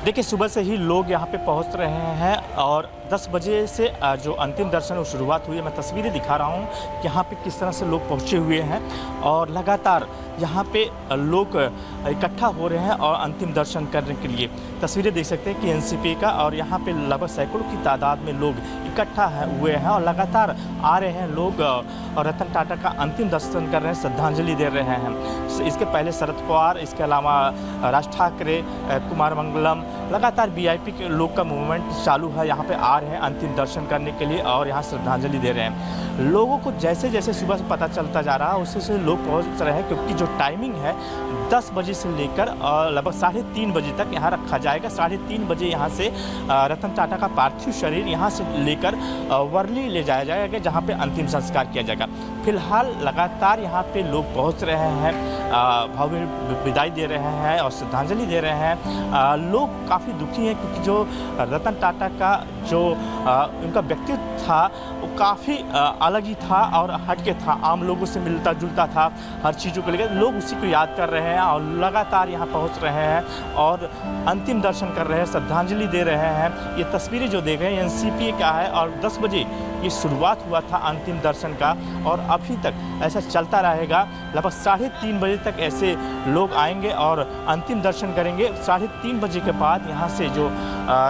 देखिए, सुबह से ही लोग यहाँ पे पहुँच रहे हैं और 10 बजे से जो अंतिम दर्शन वो शुरुआत हुई है। मैं तस्वीरें दिखा रहा हूँ कि यहाँ पे किस तरह से लोग पहुँचे हुए हैं और लगातार यहाँ पे लोग इकट्ठा हो रहे हैं और अंतिम दर्शन करने के लिए। तस्वीरें देख सकते हैं कि एनसीपी का और यहाँ पे लगभग सैकड़ों की तादाद में लोग इकट्ठा हुए हैं और लगातार आ रहे हैं लोग और रतन टाटा का अंतिम दर्शन कर रहे हैं, श्रद्धांजलि दे रहे हैं। इसके पहले शरद पवार, इसके अलावा राज ठाकरे, कुमार मंगलम, लगातार वीआईपी के लोग का मूवमेंट चालू है। यहाँ पे आ रहे हैं अंतिम दर्शन करने के लिए और यहाँ श्रद्धांजलि दे रहे हैं। लोगों को जैसे जैसे सुबह से पता चलता जा रहा है उससे से लोग पहुँच रहे हैं, क्योंकि जो टाइमिंग है 10 बजे से लेकर लगभग 3:30 बजे तक यहाँ रखा जाएगा। 3:30 बजे यहाँ से रतन टाटा का पार्थिव शरीर यहाँ से लेकर वर्ली ले जाया जाएगा, जहाँ पे अंतिम संस्कार किया जाएगा। फिलहाल लगातार यहाँ पे लोग पहुँच रहे हैं, भावभीनी विदाई दे रहे हैं और श्रद्धांजलि दे रहे हैं। लोग काफ़ी दुखी हैं, क्योंकि जो रतन टाटा का जो उनका व्यक्तित्व था वो काफ़ी अलग ही था और हटके था, आम लोगों से मिलता जुलता था, हर चीज़ों को लेकर लोग उसी को याद कर रहे हैं और लगातार यहाँ पहुँच रहे हैं और अंतिम दर्शन कर रहे हैं, श्रद्धांजलि दे रहे हैं। ये तस्वीरें जो देख रहे हैं एनसीपी का है और 10 बजे ये शुरुआत हुआ था अंतिम दर्शन का और अभी तक ऐसा चलता रहेगा। लगभग 3:30 बजे तक ऐसे लोग आएंगे और अंतिम दर्शन करेंगे। 3:30 बजे के बाद यहाँ से जो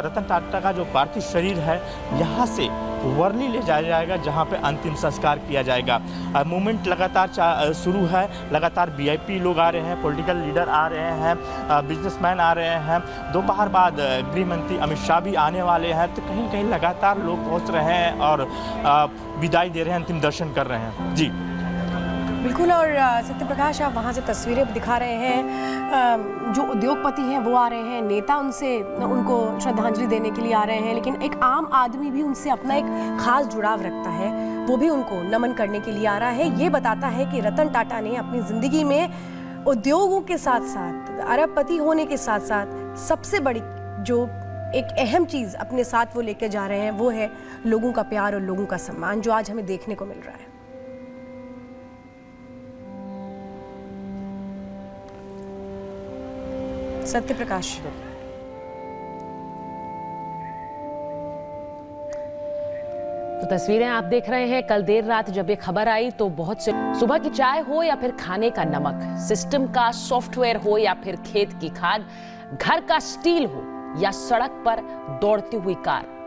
रतन टाटा का जो पार्थिव शरीर है यहाँ से वर्ली ले जाया जाएगा, जहाँ पे अंतिम संस्कार किया जाएगा। मूवमेंट लगातार शुरू है, लगातार वीआईपी लोग आ रहे हैं, पॉलिटिकल लीडर आ रहे हैं, बिजनेसमैन आ रहे हैं। दोपहर बाद गृह मंत्री अमित शाह भी आने वाले हैं। तो कहीं कहीं लगातार लोग पहुँच रहे हैं और विदाई दे रहे हैं, अंतिम दर्शन कर रहे हैं। जी बिल्कुल। और सत्यप्रकाश, आप वहाँ से तस्वीरें दिखा रहे हैं, जो उद्योगपति हैं वो आ रहे हैं, नेता उनको श्रद्धांजलि देने के लिए आ रहे हैं, लेकिन एक आम आदमी भी उनसे अपना एक खास जुड़ाव रखता है, वो भी उनको नमन करने के लिए आ रहा है। ये बताता है कि रतन टाटा ने अपनी ज़िंदगी में उद्योगों के साथ साथ, अरबपति होने के साथ साथ सबसे बड़ी जो एक अहम चीज़ अपने साथ वो लेकर जा रहे हैं वो है लोगों का प्यार और लोगों का सम्मान, जो आज हमें देखने को मिल रहा है। सत्यप्रकाश, तो तस्वीरें आप देख रहे हैं। कल देर रात जब ये खबर आई तो बहुत से सुबह की चाय हो या फिर खाने का नमक, सिस्टम का सॉफ्टवेयर हो या फिर खेत की खाद, घर का स्टील हो या सड़क पर दौड़ती हुई कार,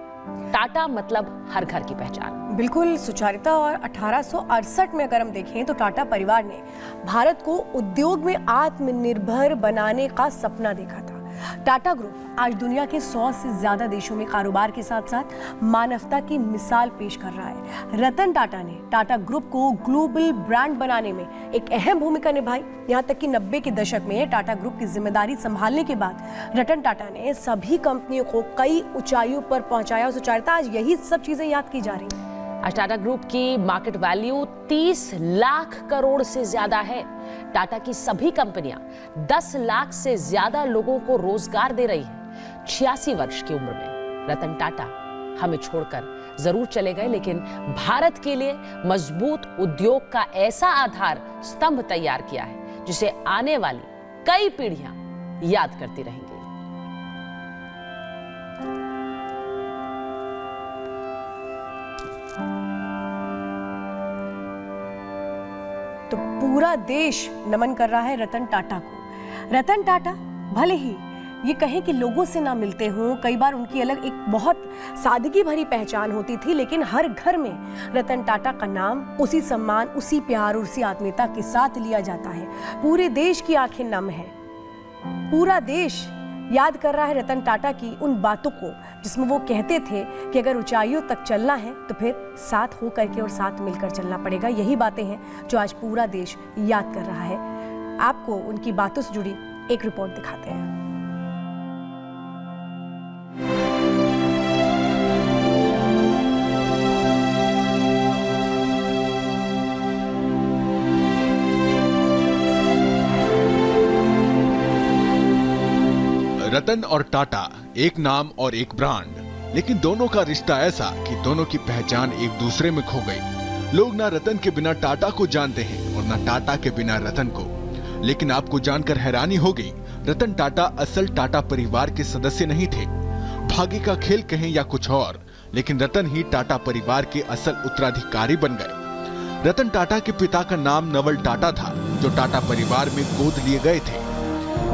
टाटा मतलब हर घर की पहचान। बिल्कुल सुचारिता। और 1868 में अगर हम देखें तो टाटा परिवार ने भारत को उद्योग में आत्मनिर्भर बनाने का सपना देखा था। टाटा ग्रुप आज दुनिया के 100 से ज्यादा देशों में कारोबार के साथ साथ मानवता की मिसाल पेश कर रहा है। रतन टाटा ने टाटा ग्रुप को ग्लोबल ब्रांड बनाने में एक अहम भूमिका निभाई। यहाँ तक कि 90 के दशक में टाटा ग्रुप की जिम्मेदारी संभालने के बाद रतन टाटा ने सभी कंपनियों को कई ऊंचाइयों पर पहुंचाया। सुचारिता, आज यही सब चीजें याद की जा रही हैं। आज टाटा ग्रुप की मार्केट वैल्यू 30 लाख करोड़ से ज्यादा है। टाटा की सभी कंपनियां 10 लाख से ज्यादा लोगों को रोजगार दे रही हैं। 86 वर्ष की उम्र में रतन टाटा हमें छोड़कर जरूर चले गए, लेकिन भारत के लिए मजबूत उद्योग का ऐसा आधार स्तंभ तैयार किया है जिसे आने वाली कई पीढ़ियां याद करती रहेंगी। तो पूरा देश नमन कर रहा है रतन टाटा को। रतन टाटा भले ही ये कहें कि लोगों से ना मिलते हों, कई बार उनकी अलग एक बहुत सादगी भरी पहचान होती थी, लेकिन हर घर में रतन टाटा का नाम उसी सम्मान, उसी प्यार और उसी आत्मीयता के साथ लिया जाता है। पूरे देश की आंखें नम है, पूरा देश याद कर रहा है रतन टाटा की उन बातों को जिसमें वो कहते थे कि अगर ऊंचाइयों तक चलना है तो फिर साथ हो करके और साथ मिलकर चलना पड़ेगा। यही बातें हैं जो आज पूरा देश याद कर रहा है। आपको उनकी बातों से जुड़ी एक रिपोर्ट दिखाते हैं। रतन और टाटा एक नाम और एक ब्रांड, लेकिन दोनों का रिश्ता ऐसा कि दोनों की पहचान एक दूसरे में खो गई। लोग ना रतन के बिना टाटा को जानते हैं और ना टाटा के बिना रतन को। लेकिन आपको जानकर हैरानी होगी, रतन टाटा असल टाटा परिवार के सदस्य नहीं थे। भाग्य का खेल कहें या कुछ और, लेकिन रतन ही टाटा परिवार के असल उत्तराधिकारी बन गए। रतन टाटा के पिता का नाम नवल टाटा था, जो टाटा परिवार में गोद लिए गए थे।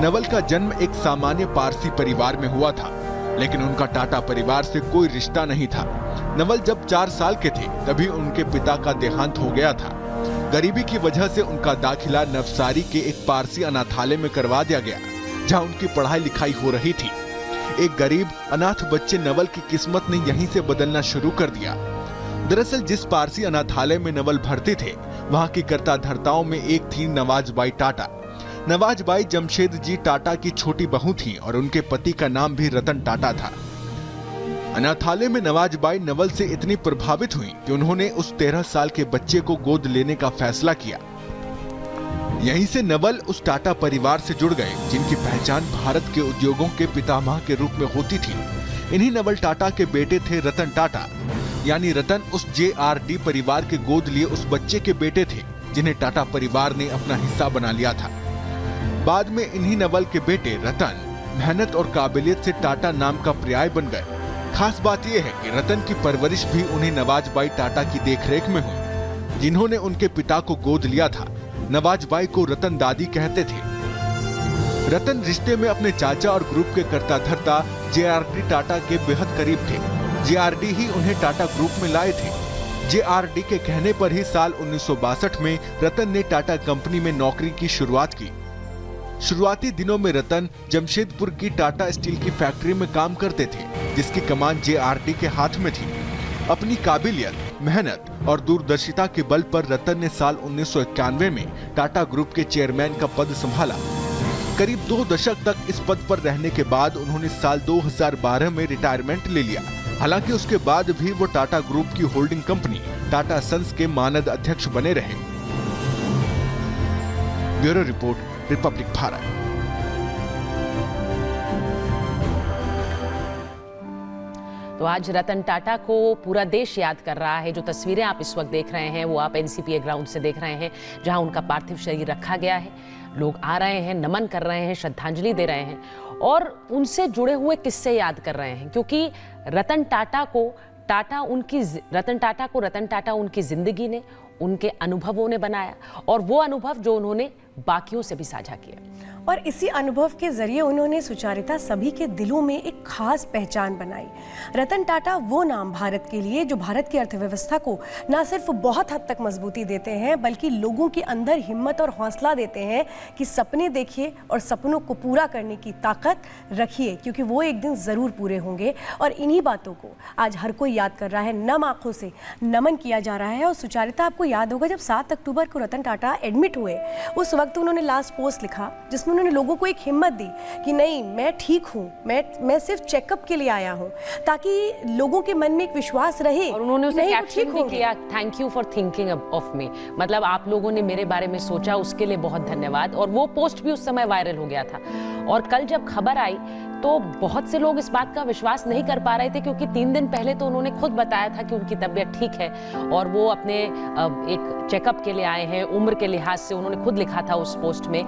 नवल का जन्म एक सामान्य पारसी परिवार में हुआ था, लेकिन उनका टाटा परिवार से कोई रिश्ता नहीं था। नवल जब 4 साल के थे तभी उनके पिता का देहांत हो गया था। गरीबी की वजह से उनका दाखिला नवसारी के एक पारसी अनाथालय में करवा दिया गया, जहां उनकी पढ़ाई लिखाई हो रही थी। एक गरीब अनाथ बच्चे नवल की किस्मत ने यहीं से बदलना शुरू कर दिया। दरअसल जिस पारसी अनाथालय में नवल भर्ती थे, वहां की कर्ता धर्ताओं में एक थी नवाजबाई टाटा। नवाजबाई जमशेद जी टाटा की छोटी बहू थी और उनके पति का नाम भी रतन टाटा था। अनाथालय में नवाजबाई नवल से इतनी प्रभावित हुई कि उन्होंने उस 13 साल के बच्चे को गोद लेने का फैसला किया। यहीं से नवल उस टाटा परिवार से जुड़ गए जिनकी पहचान भारत के उद्योगों के पितामह के रूप में होती थी। इन्हीं नवल टाटा के बेटे थे रतन टाटा, यानी रतन उस JRD परिवार के गोद लिए उस बच्चे के बेटे थे जिन्हें टाटा परिवार ने अपना हिस्सा बना लिया था। बाद में इन्हीं नवल के बेटे रतन मेहनत और काबिलियत से टाटा नाम का पर्याय बन गए। खास बात यह है कि रतन की परवरिश भी उन्हें नवाजबाई टाटा की देखरेख में हुई, जिन्होंने उनके पिता को गोद लिया था। नवाजबाई को रतन दादी कहते थे। रतन रिश्ते में अपने चाचा और ग्रुप के कर्ता धर्ता JRD टाटा के बेहद करीब थे। JRD ही उन्हें टाटा ग्रुप में लाए थे। JRD के कहने पर ही साल 1962 में रतन ने टाटा कंपनी में नौकरी की शुरुआत की। शुरुआती दिनों में रतन जमशेदपुर की टाटा स्टील की फैक्ट्री में काम करते थे, जिसकी कमान JRD के हाथ में थी। अपनी काबिलियत, मेहनत और दूरदर्शिता के बल पर रतन ने साल 1991 में टाटा ग्रुप के चेयरमैन का पद संभाला। करीब 2 दशक तक इस पद पर रहने के बाद उन्होंने साल 2012 में रिटायरमेंट ले लिया। हालांकि उसके बाद भी वो टाटा ग्रुप की होल्डिंग कंपनी टाटा सन्स के मानद अध्यक्ष बने रहे। Bureau report, Republic Bharat. तो आज रतन टाटा को पूरा देश याद कर रहा है। जो तस्वीरें आप इस वक्त देख रहे हैं वो आप NCPA ग्राउंड से देख रहे हैं, जहां उनका पार्थिव शरीर रखा गया है। लोग आ रहे हैं, नमन कर रहे हैं, श्रद्धांजलि दे रहे हैं और उनसे जुड़े हुए किस्से याद कर रहे हैं, क्योंकि रतन टाटा को रतन टाटा उनकी जिंदगी ने, उनके अनुभवों ने बनाया और वो अनुभव जो उन्होंने बाकियों से भी साझा किया। और इसी अनुभव के जरिए उन्होंने सुचारिता सभी के दिलों में एक खास पहचान बनाई। रतन टाटा वो नाम भारत के लिए जो भारत की अर्थव्यवस्था को न सिर्फ बहुत हद तक मजबूती देते हैं, बल्कि लोगों के अंदर हिम्मत और हौसला देते हैं कि सपने देखिए और सपनों को पूरा करने की ताकत रखिए, क्योंकि वो एक दिन ज़रूर पूरे होंगे। और इन्हीं बातों को आज हर कोई याद कर रहा है, नम आंखों से नमन किया जा रहा है। और सुचारिता, आपको याद होगा जब 7 अक्टूबर को रतन टाटा एडमिट हुए, उस वक्त उन्होंने लास्ट पोस्ट लिखा जिसमें उन्होंने लोगों को एक हिम्मत दी कि नहीं, मैं ठीक हूँ, मैं सिर्फ चेकअप के लिए आया हूँ, ताकि लोगों के मन में एक विश्वास रहे। और उन्होंने उसे कैप्शन भी किया, thank you for thinking of me, मतलब आप लोगों ने मेरे बारे में सोचा, उसके लिए बहुत धन्यवाद। और वो पोस्ट भी उस समय वायरल हो गया था। और कल जब खबर आई तो बहुत से लोग इस बात का विश्वास नहीं कर पा रहे थे, क्योंकि 3 दिन पहले तो उन्होंने खुद बताया था कि उनकी तबीयत ठीक है और वो अपने एक चेकअप के लिए आए हैं। उम्र के लिहाज से उन्होंने खुद लिखा था उस पोस्ट में